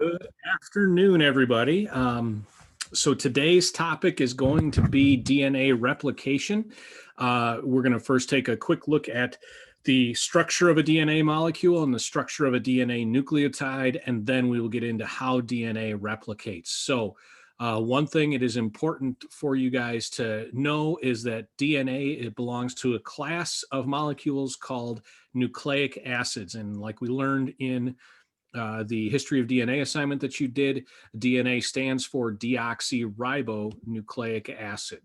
Good afternoon, everybody. So today's topic is going to be DNA replication. We're going to first take a quick look at the structure of a DNA molecule and the structure of a DNA nucleotide, and then we will get into how DNA replicates. So one thing it is important for you guys to know is that DNA, it belongs to a class of molecules called nucleic acids. And like we learned in the history of DNA assignment that you did, DNA stands for deoxyribonucleic acid.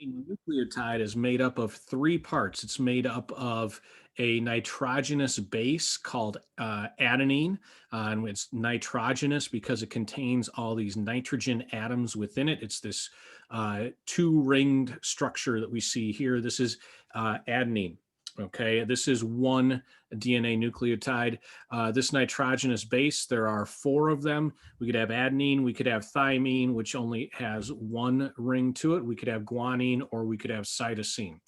A nucleotide is made up of three parts. It's made up of a nitrogenous base called adenine, and it's nitrogenous because it contains all these nitrogen atoms within it. It's this two-ringed structure that we see here. This is adenine. Okay, this is one DNA nucleotide. This nitrogenous base, there are four of them. We could have adenine, we could have thymine, which only has one ring to it. We could have guanine, or we could have cytosine.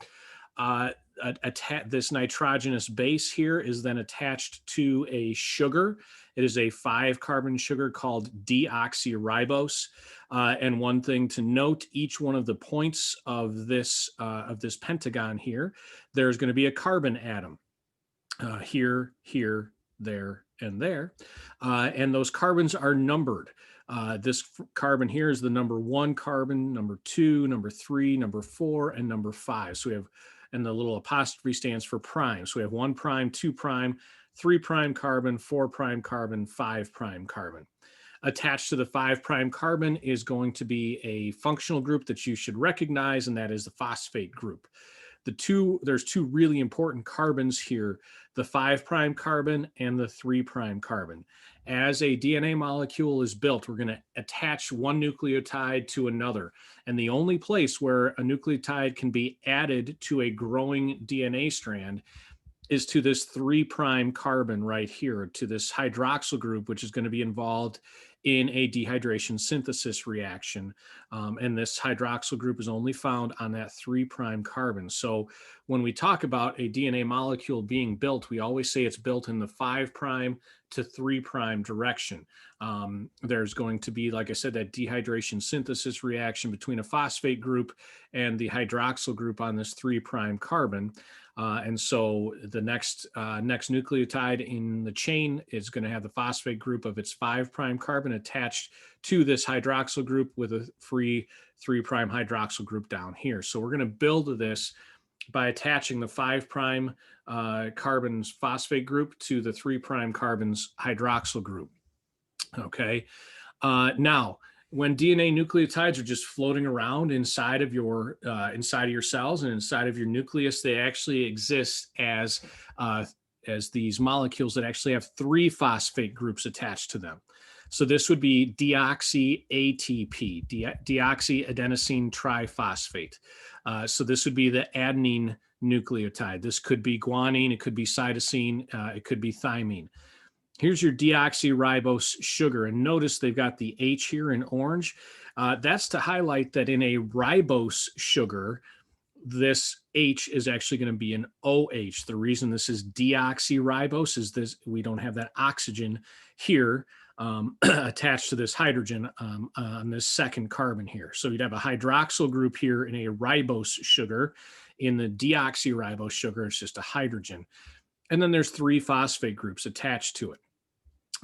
This nitrogenous base here is then attached to a sugar. It is a 5-carbon sugar called deoxyribose. And one thing to note, each one of the points of this pentagon here, there's going to be a carbon atom here, here, there, and there. And those carbons are numbered. This carbon here is the number 1 carbon, number 2, number 3, number 4, and number 5. So we have, and the little apostrophe stands for prime. So we have 1 prime, 2 prime, 3 prime carbon, 4 prime carbon, 5 prime carbon. Attached to the 5 prime carbon is going to be a functional group that you should recognize, and that is the phosphate group. There's two really important carbons here, the 5 prime carbon and the 3 prime carbon. As a DNA molecule is built, we're going to attach one nucleotide to another. And the only place where a nucleotide can be added to a growing DNA strand is to this 3 prime carbon right here, to this hydroxyl group, which is going to be involved in a dehydration synthesis reaction. And this hydroxyl group is only found on that 3 prime carbon. So when we talk about a DNA molecule being built, we always say it's built in the 5 prime to 3 prime direction. There's going to be, like I said, that dehydration synthesis reaction between a phosphate group and the hydroxyl group on this 3 prime carbon. And so the next nucleotide in the chain is going to have the phosphate group of its 5 prime carbon attached to this hydroxyl group with a free 3 prime hydroxyl group down here. So we're going to build this by attaching the 5 prime carbon's phosphate group to the 3 prime carbon's hydroxyl group. Okay. Now, when DNA nucleotides are just floating around inside of your cells and inside of your nucleus, they actually exist as these molecules that actually have 3 phosphate groups attached to them. So this would be deoxy ATP, deoxyadenosine triphosphate. So this would be the adenine nucleotide. This could be guanine, it could be cytosine, it could be thymine. Here's your deoxyribose sugar, and notice they've got the H here in orange. That's to highlight that in a ribose sugar, this H is actually going to be an OH. The reason this is deoxyribose is this: we don't have that oxygen here attached to this hydrogen on this second carbon here. So you'd have a hydroxyl group here in a ribose sugar. In the deoxyribose sugar, it's just a hydrogen. And then there's 3 phosphate groups attached to it.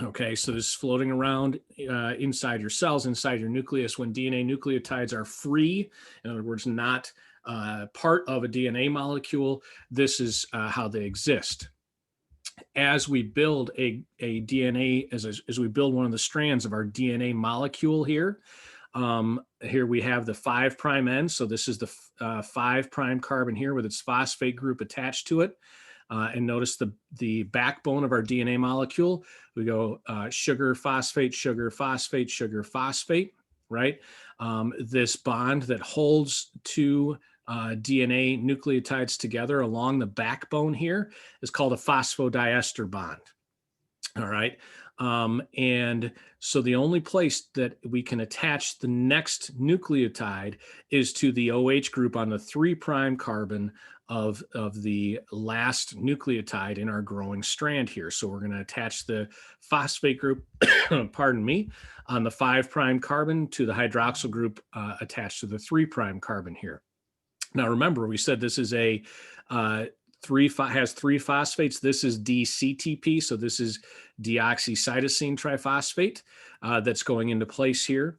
Okay, so this is floating around inside your cells, inside your nucleus. When DNA nucleotides are free, in other words, not part of a DNA molecule, this is how they exist. As we build a DNA, as we build one of the strands of our DNA molecule here, here we have the 5 prime end. So this is the 5 prime carbon here with its phosphate group attached to it. And notice the backbone of our DNA molecule. We go sugar, phosphate, sugar, phosphate, sugar, phosphate, right? This bond that holds 2 DNA nucleotides together along the backbone here is called a phosphodiester bond. All right. And so the only place that we can attach the next nucleotide is to the OH group on the 3 prime carbon of the last nucleotide in our growing strand here. So we're going to attach the phosphate group, pardon me, on the 5' carbon to the hydroxyl group attached to the 3' carbon here. Now, remember, we said this is a has three phosphates. This is DCTP, so this is deoxycytosine triphosphate that's going into place here.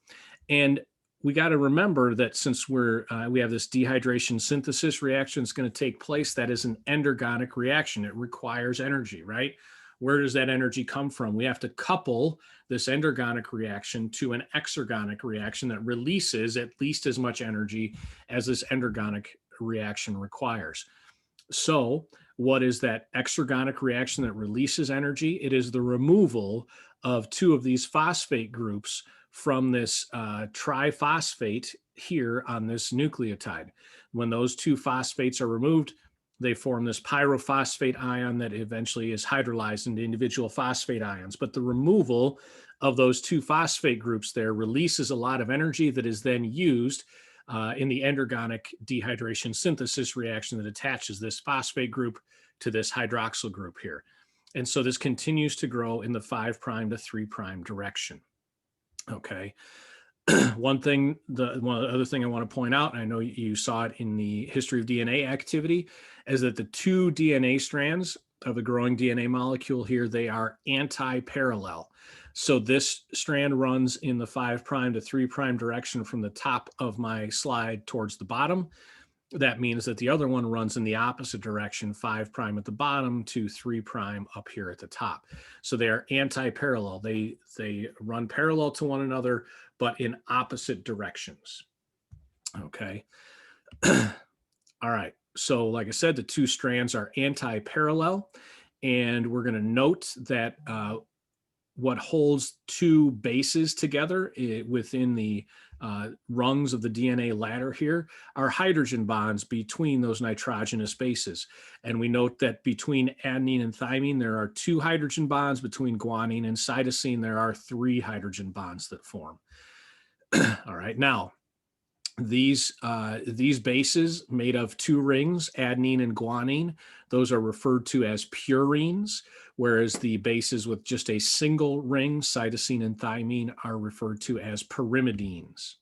And we got to remember that since we have this dehydration synthesis reaction that's going to take place, that is an endergonic reaction. It requires energy, right? Where does that energy come from? We have to couple this endergonic reaction to an exergonic reaction that releases at least as much energy as this endergonic reaction requires. So what is that exergonic reaction that releases energy? It is the removal of two of these phosphate groups from this triphosphate here on this nucleotide. When those two phosphates are removed, they form this pyrophosphate ion that eventually is hydrolyzed into individual phosphate ions. But the removal of those two phosphate groups there releases a lot of energy that is then used in the endergonic dehydration synthesis reaction that attaches this phosphate group to this hydroxyl group here. And so this continues to grow in the 5' to 3' direction. Okay. One other thing I want to point out, and I know you saw it in the history of DNA activity, is that the two DNA strands of the growing DNA molecule here, they are anti-parallel. So this strand runs in the 5' to 3' direction from the top of my slide towards the bottom. That means that the other one runs in the opposite direction, 5' at the bottom to 3' up here at the top. So they are anti-parallel. They run parallel to one another, but in opposite directions. Okay. All right. So like I said, the two strands are anti-parallel, and we're going to note that what holds two bases together within the rungs of the DNA ladder here are hydrogen bonds between those nitrogenous bases. And we note that between adenine and thymine, there are 2 hydrogen bonds. Between guanine and cytosine, there are 3 hydrogen bonds that form. All right, now these bases made of 2 rings, adenine and guanine, those are referred to as purines, whereas the bases with just a single ring, cytosine and thymine, are referred to as pyrimidines.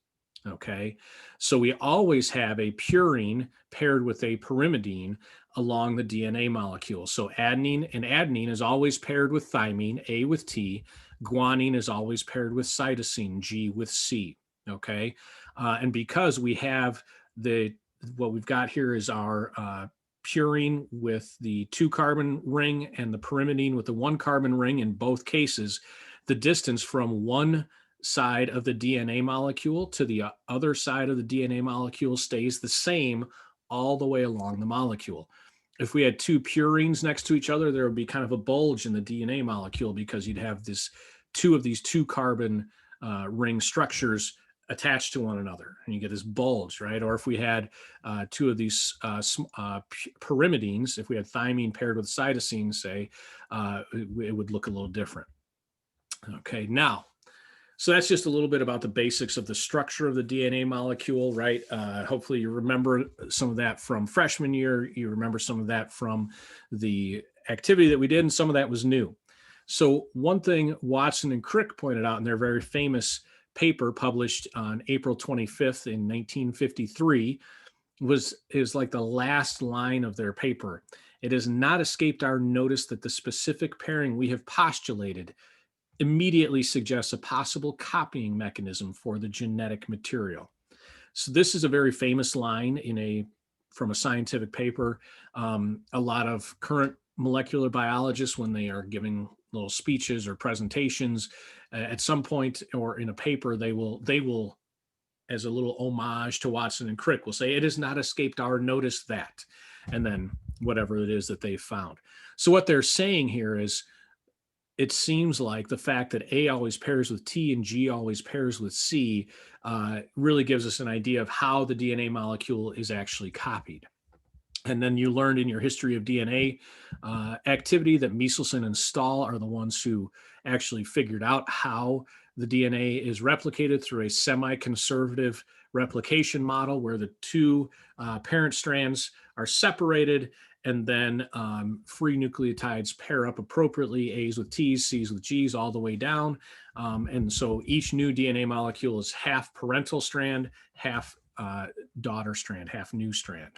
Okay, so we always have a purine paired with a pyrimidine along the DNA molecule. So adenine is always paired with thymine, A with T. Guanine is always paired with cytosine, G with C. Okay, and because we have what we've got here is our purine with the 2-carbon ring and the pyrimidine with the 1-carbon ring. In both cases, the distance from one side of the DNA molecule to the other side of the DNA molecule stays the same all the way along the molecule. If we had 2 purines next to each other, there would be kind of a bulge in the DNA molecule because you'd have two of these 2-carbon ring structures attached to one another, and you get this bulge, right? Or if we had 2 of these pyrimidines, if we had thymine paired with cytosine, say, it would look a little different. Okay, now, so that's just a little bit about the basics of the structure of the DNA molecule, right? Hopefully you remember some of that from freshman year. You remember some of that from the activity that we did, and some of that was new. So one thing Watson and Crick pointed out in their very famous paper published on April 25th in 1953 is like the last line of their paper. It has not escaped our notice that the specific pairing we have postulated immediately suggests a possible copying mechanism for the genetic material. So this is a very famous line from a scientific paper. A lot of current molecular biologists, when they are giving little speeches or presentations, at some point or in a paper, they will, as a little homage to Watson and Crick, will say, "It has not escaped our notice that," and then whatever it is that they found. So what they're saying here is, it seems like the fact that A always pairs with T and G always pairs with C really gives us an idea of how the DNA molecule is actually copied. And then you learned in your history of DNA activity that Michelson and Stahl are the ones who actually figured out how the DNA is replicated through a semi-conservative replication model where the two parent strands are separated, and then free nucleotides pair up appropriately, A's with T's, C's with G's, all the way down. And so each new DNA molecule is half parental strand, half daughter strand, half new strand.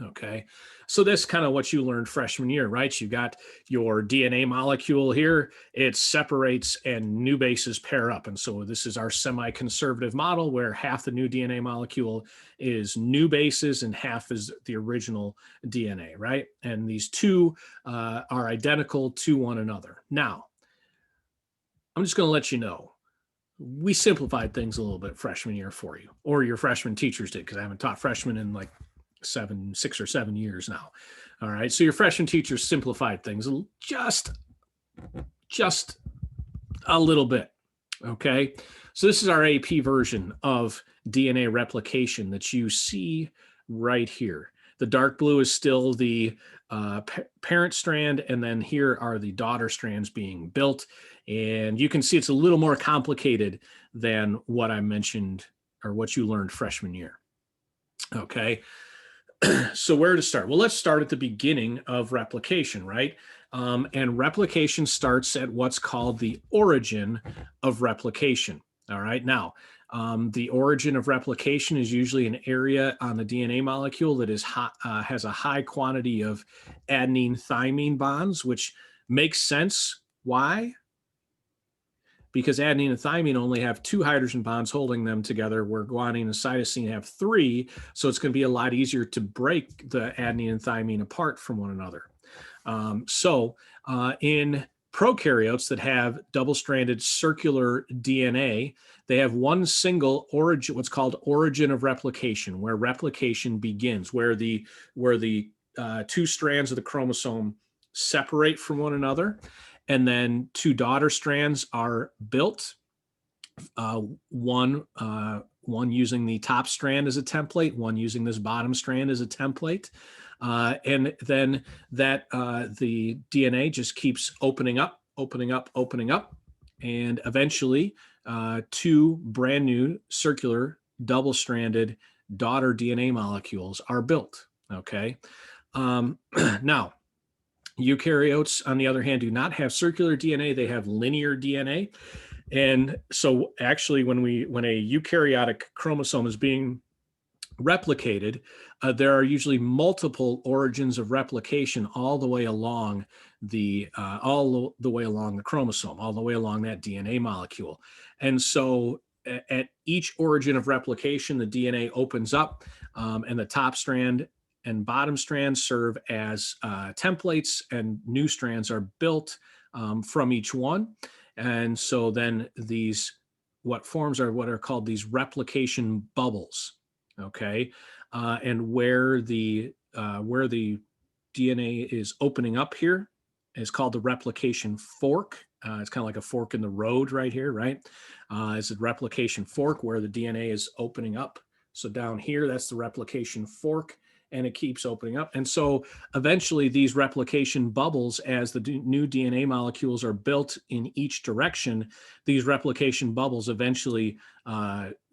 Okay, so that's kind of what you learned freshman year, right? You got your DNA molecule here, it separates and new bases pair up. And so this is our semi-conservative model where half the new DNA molecule is new bases and half is the original DNA, right? And these two are identical to one another. Now, I'm just going to let you know, we simplified things a little bit freshman year for you, or your freshman teachers did, because I haven't taught freshmen in like 6 or 7 years now. All right, so your freshman teachers simplified things just a little bit. Okay, so this is our AP version of DNA replication that you see right here. The dark blue is still the parent strand, and then here are the daughter strands being built. And you can see it's a little more complicated than what I mentioned or what you learned freshman year. Okay, so where to start? Well, let's start at the beginning of replication, right? And replication starts at what's called the origin of replication. All right, now, the origin of replication is usually an area on the DNA molecule that is has a high quantity of adenine-thymine bonds, which makes sense. Why? Because adenine and thymine only have 2 hydrogen bonds holding them together, where guanine and cytosine have 3. So it's going to be a lot easier to break the adenine and thymine apart from one another. In prokaryotes that have double-stranded circular DNA, they have one single origin, what's called origin of replication, where replication begins, where the 2 strands of the chromosome separate from one another, and then 2 daughter strands are built. One using the top strand as a template, one using this bottom strand as a template. And then the DNA just keeps opening up, and eventually 2 brand new circular double-stranded daughter DNA molecules are built. Okay. Now, eukaryotes, on the other hand, do not have circular DNA; they have linear DNA. And so, actually, when a eukaryotic chromosome is being replicated, there are usually multiple origins of replication all the way along the chromosome, all the way along that DNA molecule. And so at each origin of replication, the DNA opens up, and the top strand and bottom strands serve as templates, and new strands are built from each one. And so then what are called these replication bubbles. Okay, and where the DNA is opening up here is called the replication fork. It's kind of like a fork in the road right here, right? It's a replication fork where the DNA is opening up. So down here, that's the replication fork, and it keeps opening up. And so eventually these replication bubbles, as the new DNA molecules are built in each direction, these replication bubbles eventually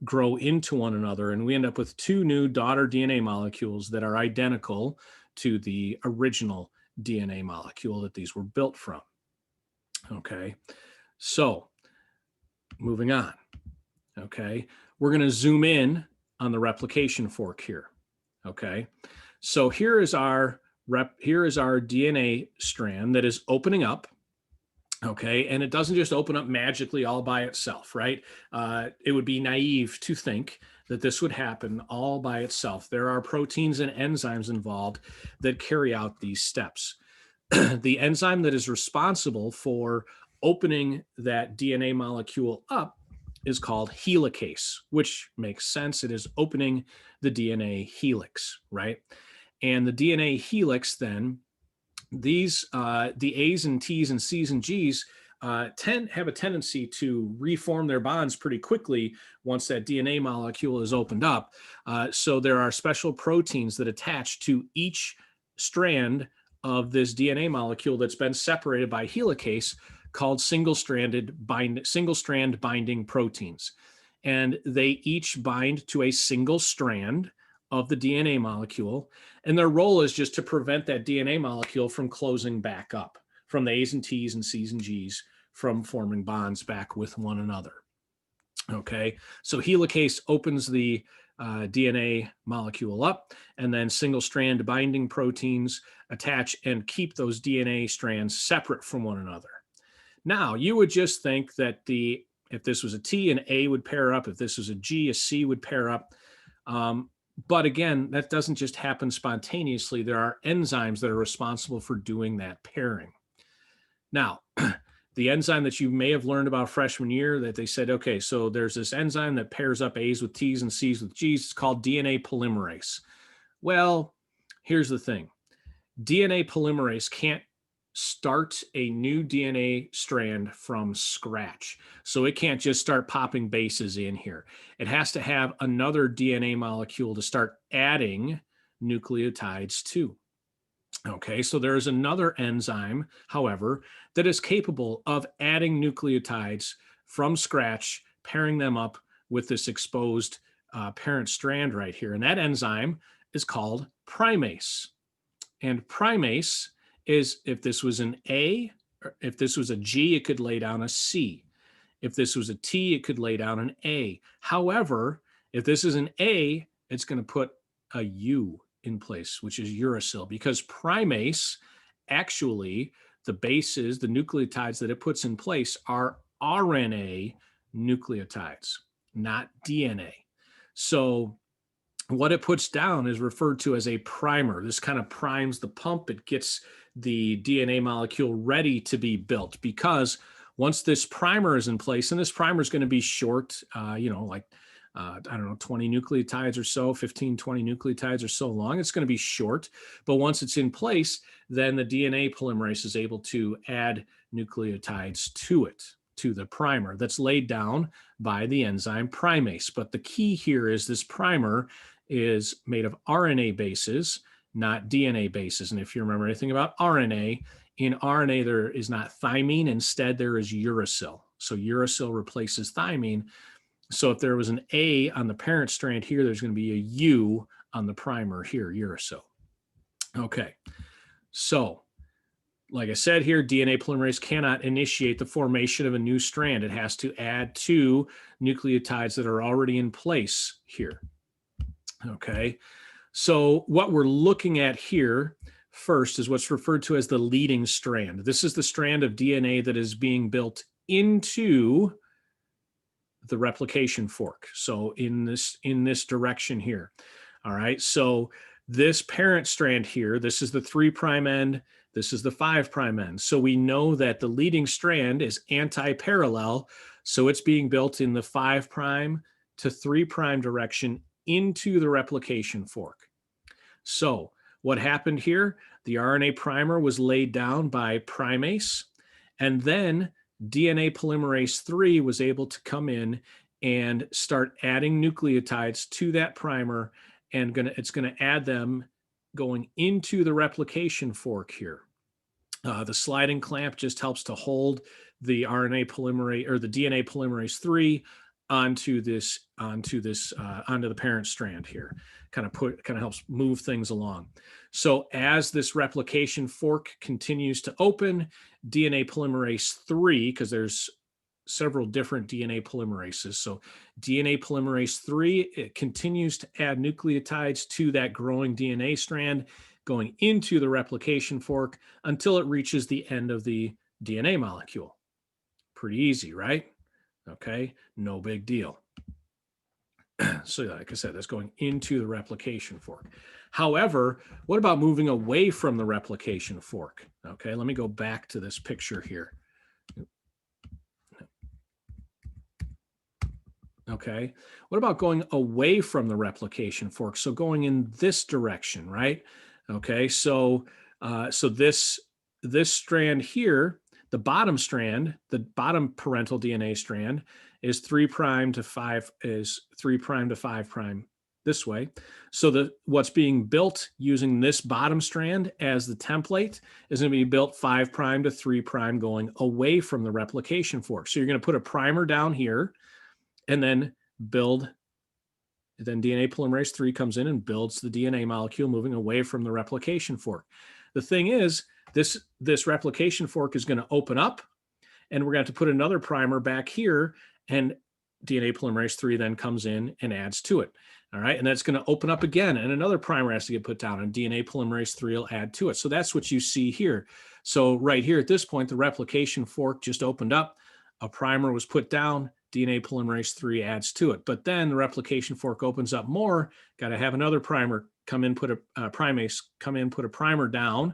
grow into one another. And we end up with 2 new daughter DNA molecules that are identical to the original DNA molecule that these were built from. Okay, so moving on. Okay, we're going to zoom in on the replication fork here. Okay, so here is our DNA strand that is opening up. Okay, and it doesn't just open up magically all by itself, right? It would be naive to think that this would happen all by itself. There are proteins and enzymes involved that carry out these steps. The enzyme that is responsible for opening that DNA molecule up is called helicase, which makes sense. It is opening the DNA helix, right? And the DNA helix then, the A's and T's and C's and G's have a tendency to reform their bonds pretty quickly once that DNA molecule is opened up. So there are special proteins that attach to each strand of this DNA molecule that's been separated by helicase called single-strand binding proteins. And they each bind to a single strand of the DNA molecule. And their role is just to prevent that DNA molecule from closing back up, from the A's and T's and C's and G's from forming bonds back with one another. Okay, so helicase opens the DNA molecule up, and then single strand binding proteins attach and keep those DNA strands separate from one another. Now, you would just think that if this was a T, an A would pair up. If this was a G, a C would pair up. But again, that doesn't just happen spontaneously. There are enzymes that are responsible for doing that pairing. Now, the enzyme that you may have learned about freshman year that they said, okay, so there's this enzyme that pairs up A's with T's and C's with G's. It's called DNA polymerase. Well, here's the thing. DNA polymerase can't start a new DNA strand from scratch. So it can't just start popping bases in here. It has to have another DNA molecule to start adding nucleotides to. Okay, so there's another enzyme, however, that is capable of adding nucleotides from scratch, pairing them up with this exposed parent strand right here. And that enzyme is called primase. And primase is, if this was an A, or if this was a G, it could lay down a C. If this was a T, it could lay down an A. However, if this is an A, it's going to put a U in place, which is uracil, because primase, actually, the bases, the nucleotides that it puts in place are RNA nucleotides, not DNA. So what it puts down is referred to as a primer. This kind of primes the pump. It gets the DNA molecule ready to be built, because once this primer is in place, and this primer is going to be short, like I don't know, 20 nucleotides or so, 15, 20 nucleotides or so long. It's going to be short, but once it's in place, then the DNA polymerase is able to add nucleotides to it, to the primer that's laid down by the enzyme primase. But the key here is this primer is made of RNA bases, not DNA bases. And if you remember anything about RNA, in RNA there is not thymine, instead there is uracil. So uracil replaces thymine. So if there was an A on the parent strand here, there's going to be a U on the primer here, uracil. Okay, so like I said here, DNA polymerase cannot initiate the formation of a new strand. It has to add two nucleotides that are already in place here. Okay, so what we're looking at here first is what's referred to as the leading strand. This is the strand of DNA that is being built into the replication fork. So in this direction here. All right, so this parent strand here, this is the 3' end, this is the 5' end. So we know that the leading strand is anti-parallel, so it's being built in the 5' to 3' direction into the replication fork. So what happened here? The RNA primer was laid down by primase, and then DNA polymerase 3 was able to come in and start adding nucleotides to that primer, and it's going to add them going into the replication fork here. The sliding clamp just helps to hold the RNA polymerase or the DNA polymerase 3 onto the parent strand here. Kind of helps move things along. So as this replication fork continues to open, DNA polymerase 3, because there's several different DNA polymerases. So DNA polymerase 3, it continues to add nucleotides to that growing DNA strand going into the replication fork until it reaches the end of the DNA molecule. Pretty easy, right? Okay, no big deal. So like I said, that's going into the replication fork. However, what about moving away from the replication fork? Okay, let me go back to this picture here. Okay, what about going away from the replication fork? So going in this direction, right? Okay, so this strand here, The bottom strand, the bottom parental DNA strand, is 3' to 5 to 5' this way. So what's being built using this bottom strand as the template is going to be built 5' to 3' going away from the replication fork. So you're going to put a primer down here and then build. Then DNA polymerase 3 comes in and builds the DNA molecule moving away from the replication fork. The thing is, this replication fork is going to open up, and we're going to have to put another primer back here, and DNA polymerase 3 then comes in and adds to it. All right, and that's going to open up again, and another primer has to get put down, and DNA polymerase 3 will add to it. So that's what you see here. So right here at this point, the replication fork just opened up, a primer was put down, DNA polymerase 3 adds to it. But then the replication fork opens up more, got to have another primer come in, put a primase come in, put a primer down,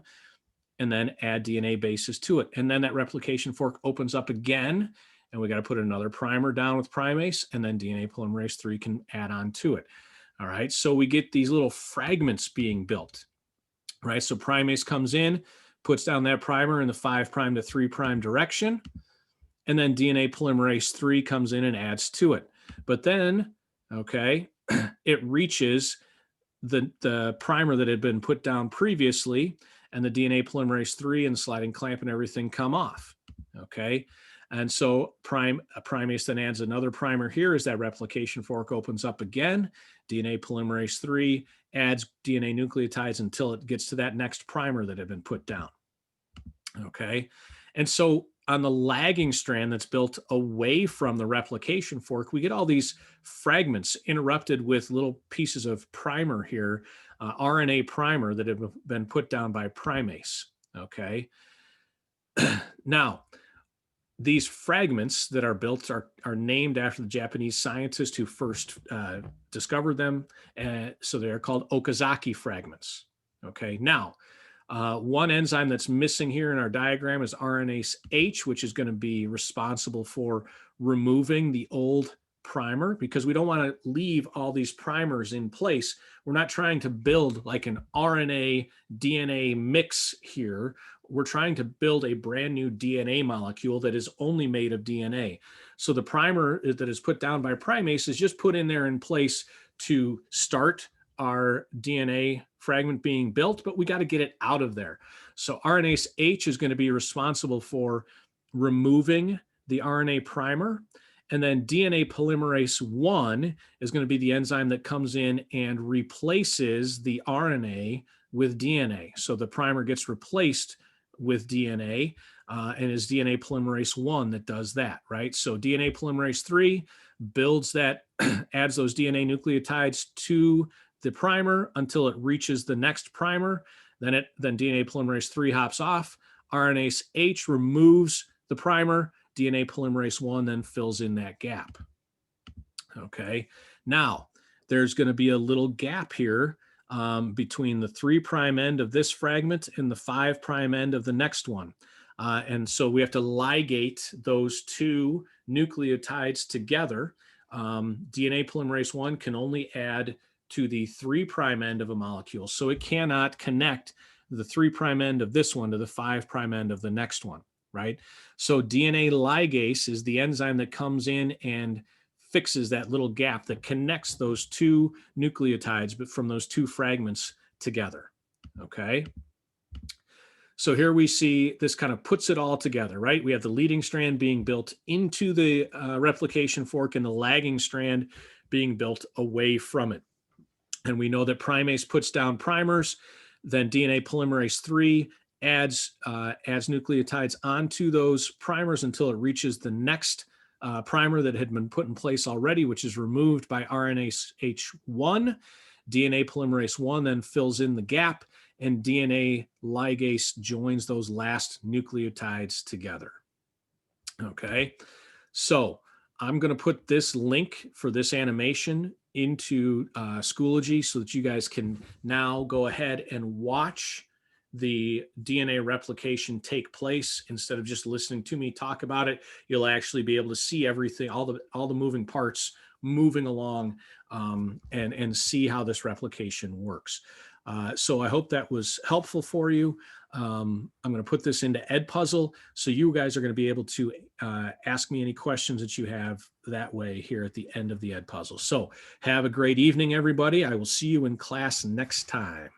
and then add DNA bases to it. And then that replication fork opens up again, and we got to put another primer down with primase, and then DNA polymerase 3 can add on to it. All right, so we get these little fragments being built, right? So primase comes in, puts down that primer in the 5' to 3' direction, and then DNA polymerase 3 comes in and adds to it. But then, okay, it reaches the primer that had been put down previously, and the DNA polymerase 3 and sliding clamp and everything come off, okay? And so primase then adds another primer here as that replication fork opens up again. DNA polymerase 3 adds DNA nucleotides until it gets to that next primer that had been put down, okay? And so on the lagging strand that's built away from the replication fork, we get all these fragments interrupted with little pieces of primer here, RNA primer that have been put down by primase, okay? Now, these fragments that are built are named after the Japanese scientist who first discovered them, so they are called Okazaki fragments, okay? Now, one enzyme that's missing here in our diagram is RNase H, which is going to be responsible for removing the old primer, because we don't want to leave all these primers in place. We're not trying to build like an RNA DNA mix here. We're trying to build a brand new DNA molecule that is only made of DNA. So the primer that is put down by primase is just put in there in place to start our DNA fragment being built, but we got to get it out of there. So RNase H is going to be responsible for removing the RNA primer. And then DNA polymerase 1 is going to be the enzyme that comes in and replaces the RNA with DNA. So the primer gets replaced with DNA, and is DNA polymerase 1 that does that, right? So DNA polymerase 3 builds that, adds those DNA nucleotides to the primer until it reaches the next primer. Then DNA polymerase 3 hops off. RNase H removes the primer. DNA polymerase 1 then fills in that gap. Okay, now there's going to be a little gap here between the 3' end of this fragment and the 5' end of the next one. And so we have to ligate those two nucleotides together. DNA polymerase 1 can only add to the 3' end of a molecule, so it cannot connect the 3' end of this one to the 5' end of the next one, right? So DNA ligase is the enzyme that comes in and fixes that little gap that connects those two nucleotides, but from those two fragments together, okay? So here we see this kind of puts it all together, right? We have the leading strand being built into the replication fork and the lagging strand being built away from it. And we know that primase puts down primers, then DNA polymerase 3 adds nucleotides onto those primers until it reaches the next primer that had been put in place already, which is removed by RNase H1. DNA polymerase 1 then fills in the gap, and DNA ligase joins those last nucleotides together. Okay, so I'm going to put this link for this animation into Schoology so that you guys can now go ahead and watch the DNA replication take place. Instead of just listening to me talk about it, you'll actually be able to see everything, all the moving parts moving along, and see how this replication works. So I hope that was helpful for you. I'm going to put this into Edpuzzle, so you guys are going to be able to ask me any questions that you have that way here at the end of the Edpuzzle. So have a great evening, everybody. I will see you in class next time.